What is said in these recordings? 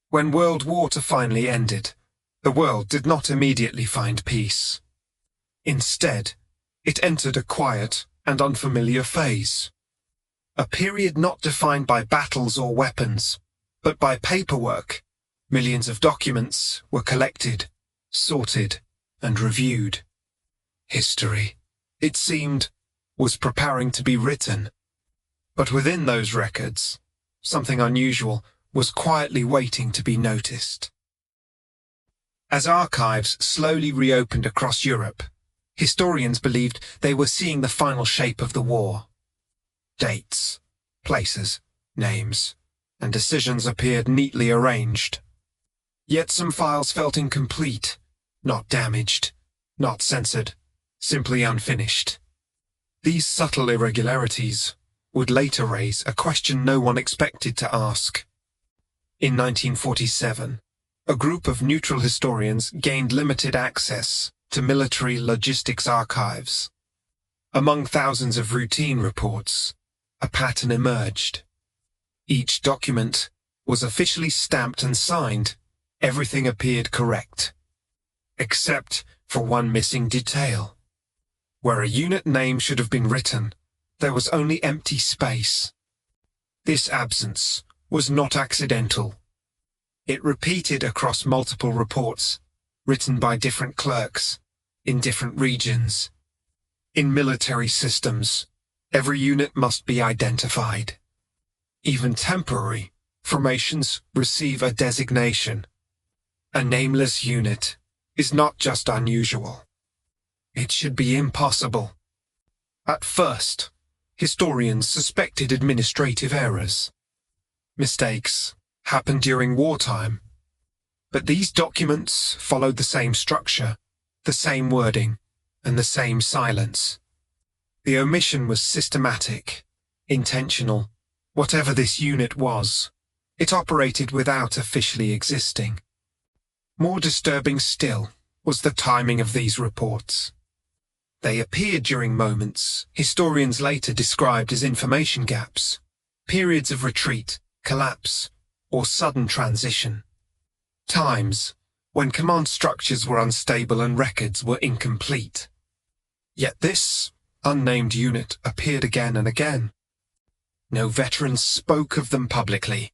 When World War II finally ended, the world did not immediately find peace. Instead, it entered a quiet and unfamiliar phase. A period not defined by battles or weapons, but by paperwork. Millions of documents were collected, sorted, and reviewed. History, it seemed, was preparing to be written. But within those records, something unusual was quietly waiting to be noticed. As archives slowly reopened across Europe, historians believed they were seeing the final shape of the war. Dates, places, names, and decisions appeared neatly arranged. Yet some files felt incomplete, not damaged, not censored, simply unfinished. These subtle irregularities would later raise a question no one expected to ask. In 1947, a group of neutral historians gained limited access to military logistics archives. Among thousands of routine reports, a pattern emerged. Each document was officially stamped and signed. Everything appeared correct, except for one missing detail. Where a unit name should have been written, there was only empty space. This absence was not accidental. It repeated across multiple reports, written by different clerks, in different regions. In military systems, every unit must be identified. Even temporary formations receive a designation. A nameless unit is not just unusual. It should be impossible. At first, historians suspected administrative errors. Mistakes happened during wartime. But these documents followed the same structure, the same wording, and the same silence. The omission was systematic, intentional. Whatever this unit was, it operated without officially existing. More disturbing still was the timing of these reports. They appeared during moments historians later described as information gaps, periods of retreat, collapse, or sudden transition. Times when command structures were unstable and records were incomplete. Yet this unnamed unit appeared again and again. No veterans spoke of them publicly.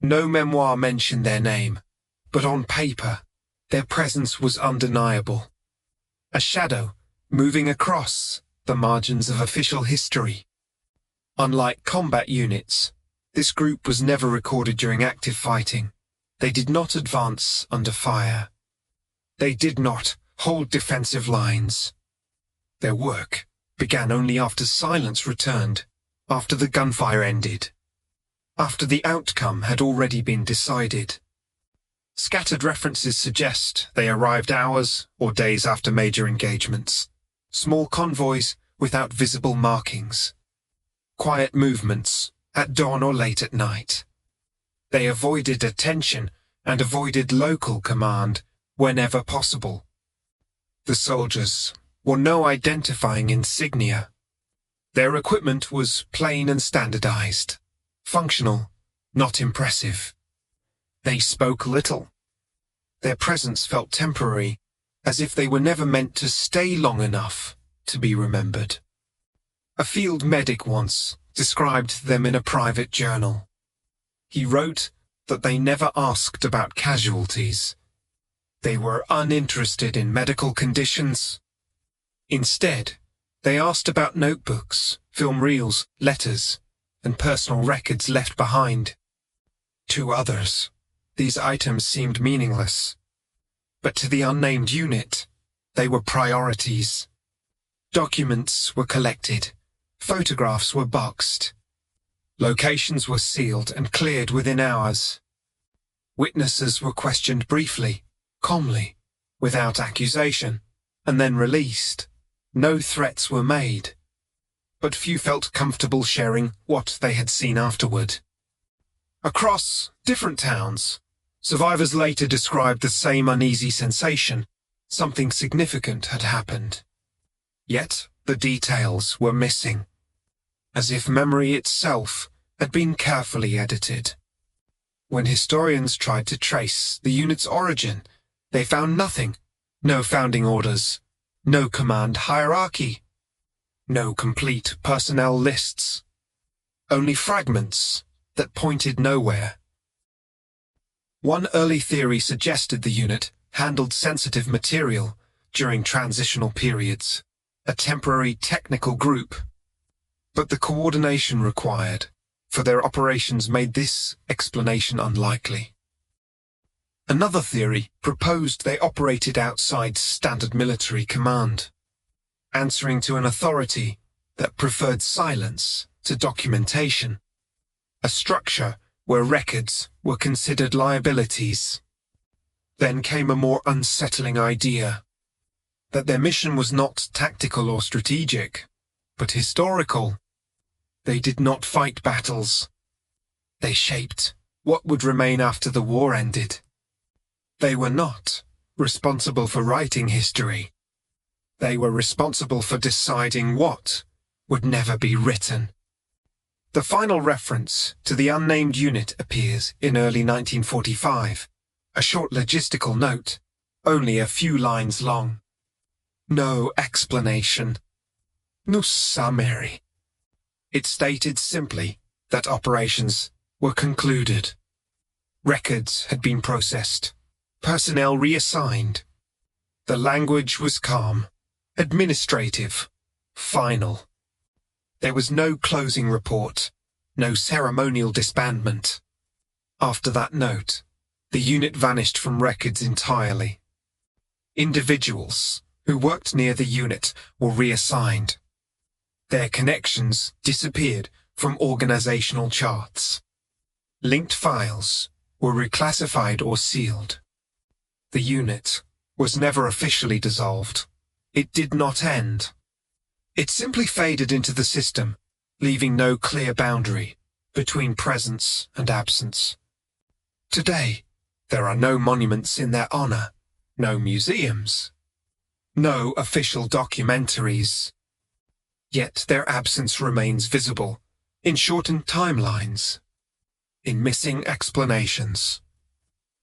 No memoir mentioned their name, but on paper, their presence was undeniable. A shadow moving across the margins of official history. Unlike combat units, this group was never recorded during active fighting. They did not advance under fire. They did not hold defensive lines. Their work began only after silence returned, after the gunfire ended, after the outcome had already been decided. Scattered references suggest they arrived hours or days after major engagements, small convoys without visible markings, quiet movements at dawn or late at night. They avoided attention and avoided local command whenever possible. The soldiers wore no identifying insignia. Their equipment was plain and standardized, functional, not impressive. They spoke little. Their presence felt temporary, as if they were never meant to stay long enough to be remembered. A field medic once described them in a private journal. He wrote that they never asked about casualties. They were uninterested in medical conditions. Instead, they asked about notebooks, film reels, letters, and personal records left behind. To others, these items seemed meaningless. But to the unnamed unit, they were priorities. Documents were collected, photographs were boxed. Locations were sealed and cleared within hours. Witnesses were questioned briefly, calmly, without accusation, and then released. No threats were made. But few felt comfortable sharing what they had seen afterward. Across different towns, survivors later described the same uneasy sensation. Something significant had happened. Yet the details were missing, as if memory itself had been carefully edited. When historians tried to trace the unit's origin, they found nothing. No founding orders, no command hierarchy, no complete personnel lists, only fragments that pointed nowhere. One early theory suggested the unit handled sensitive material during transitional periods, a temporary technical group. But the coordination required for their operations made this explanation unlikely. Another theory proposed they operated outside standard military command, answering to an authority that preferred silence to documentation, a structure where records were considered liabilities. Then came a more unsettling idea, that their mission was not tactical or strategic, but historical. They did not fight battles. They shaped what would remain after the war ended. They were not responsible for writing history. They were responsible for deciding what would never be written. The final reference to the unnamed unit appears in early 1945, a short logistical note, only a few lines long. No explanation. No summary. It stated simply that operations were concluded. Records had been processed, personnel reassigned. The language was calm, administrative, final. There was no closing report, no ceremonial disbandment. After that note, the unit vanished from records entirely. Individuals who worked near the unit were reassigned. Their connections disappeared from organizational charts. Linked files were reclassified or sealed. The unit was never officially dissolved. It did not end. It simply faded into the system, leaving no clear boundary between presence and absence. Today, there are no monuments in their honor, no museums, no official documentaries. Yet their absence remains visible in shortened timelines, in missing explanations,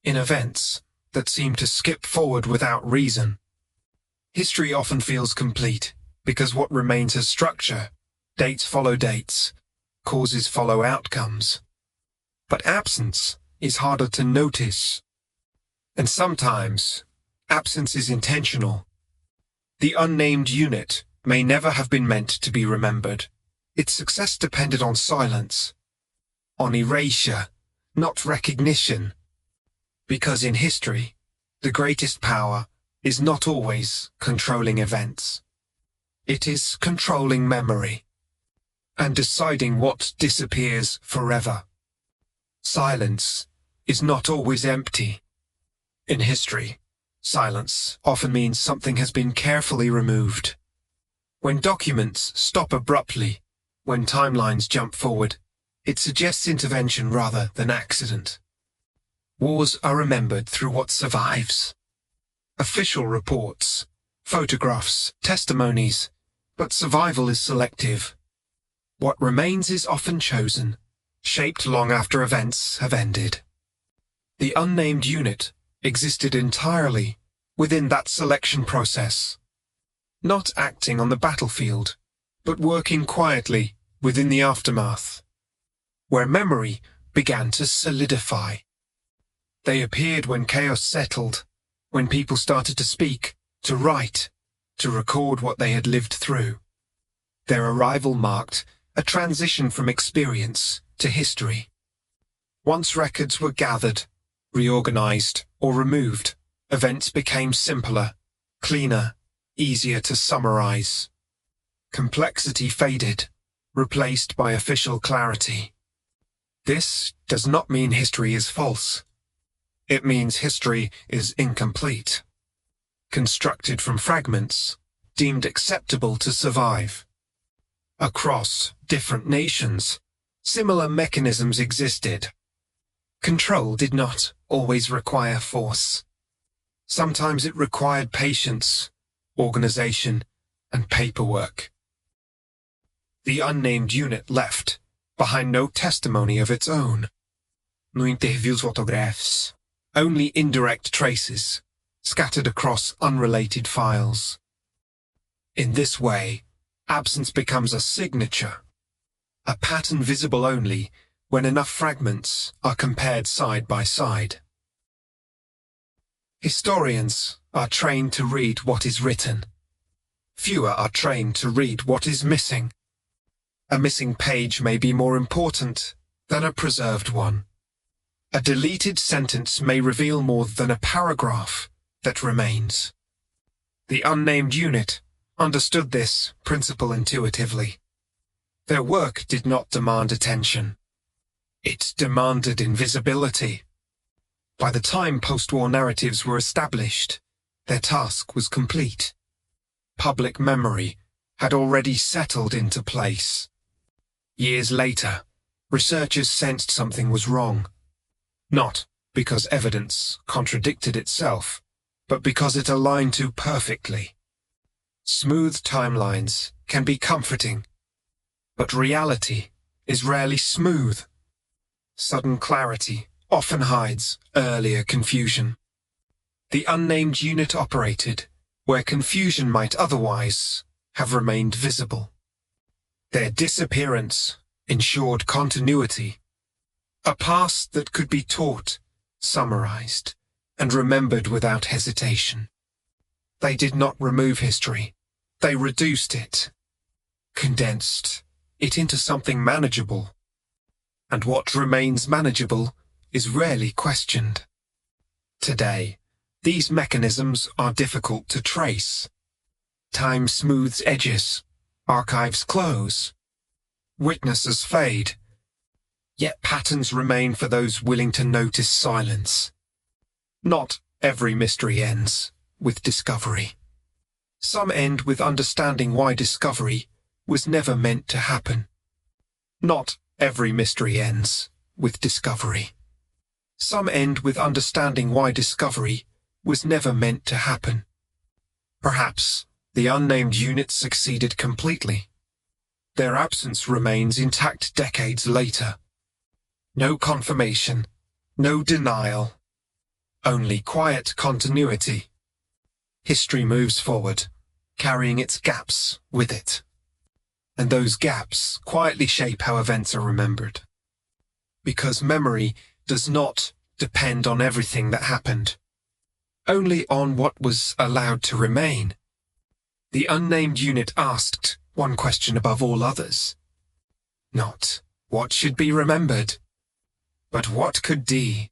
in events that seem to skip forward without reason. History often feels complete because what remains as structure, dates follow dates, causes follow outcomes. But absence is harder to notice. And sometimes, absence is intentional. The unnamed unit may never have been meant to be remembered. Its success depended on silence, on erasure, not recognition. Because in history, the greatest power is not always controlling events. It is controlling memory and deciding what disappears forever. Silence is not always empty. In history, silence often means something has been carefully removed. When documents stop abruptly, when timelines jump forward, it suggests intervention rather than accident. Wars are remembered through what survives. Official reports, photographs, testimonies, but survival is selective. What remains is often chosen, shaped long after events have ended. The unnamed unit existed entirely within that selection process, not acting on the battlefield, but working quietly within the aftermath, where memory began to solidify. They appeared when chaos settled, when people started to speak, to write, to record what they had lived through. Their arrival marked a transition from experience to history. Once records were gathered, reorganized, or removed, events became simpler, cleaner, easier to summarize. Complexity faded, replaced by official clarity. This does not mean history is false. It means history is incomplete, constructed from fragments deemed acceptable to survive. Across different nations, similar mechanisms existed. Control did not always require force. Sometimes it required patience, organization, and paperwork. The unnamed unit left behind no testimony of its own, no interviews photographs. Only indirect traces, scattered across unrelated files. In this way, absence becomes a signature, a pattern visible only when enough fragments are compared side by side. Historians are trained to read what is written. Fewer are trained to read what is missing. A missing page may be more important than a preserved one. A deleted sentence may reveal more than a paragraph that remains. The Unnamed Unit understood this principle intuitively. Their work did not demand attention. It demanded invisibility. By the time post-war narratives were established, their task was complete. Public memory had already settled into place. Years later, researchers sensed something was wrong. Not because evidence contradicted itself, but because it aligned too perfectly. Smooth timelines can be comforting, but reality is rarely smooth. Sudden clarity often hides earlier confusion. The Unnamed Unit operated where confusion might otherwise have remained visible. Their disappearance ensured continuity, a past that could be taught, summarized, and remembered without hesitation. They did not remove history. They reduced it, condensed it into something manageable. And what remains manageable is rarely questioned. Today, these mechanisms are difficult to trace. Time smooths edges, archives close, witnesses fade, yet patterns remain for those willing to notice silence. Not every mystery ends with discovery. Some end with understanding why discovery was never meant to happen. Not every mystery ends with discovery. Some end with understanding why discovery was never meant to happen. Perhaps the Unnamed Unit succeeded completely. Their absence remains intact decades later. No confirmation, no denial, only quiet continuity. History moves forward, carrying its gaps with it. And those gaps quietly shape how events are remembered. Because memory does not depend on everything that happened, only on what was allowed to remain. The Unnamed Unit asked one question above all others. Not what should be remembered, but what could be.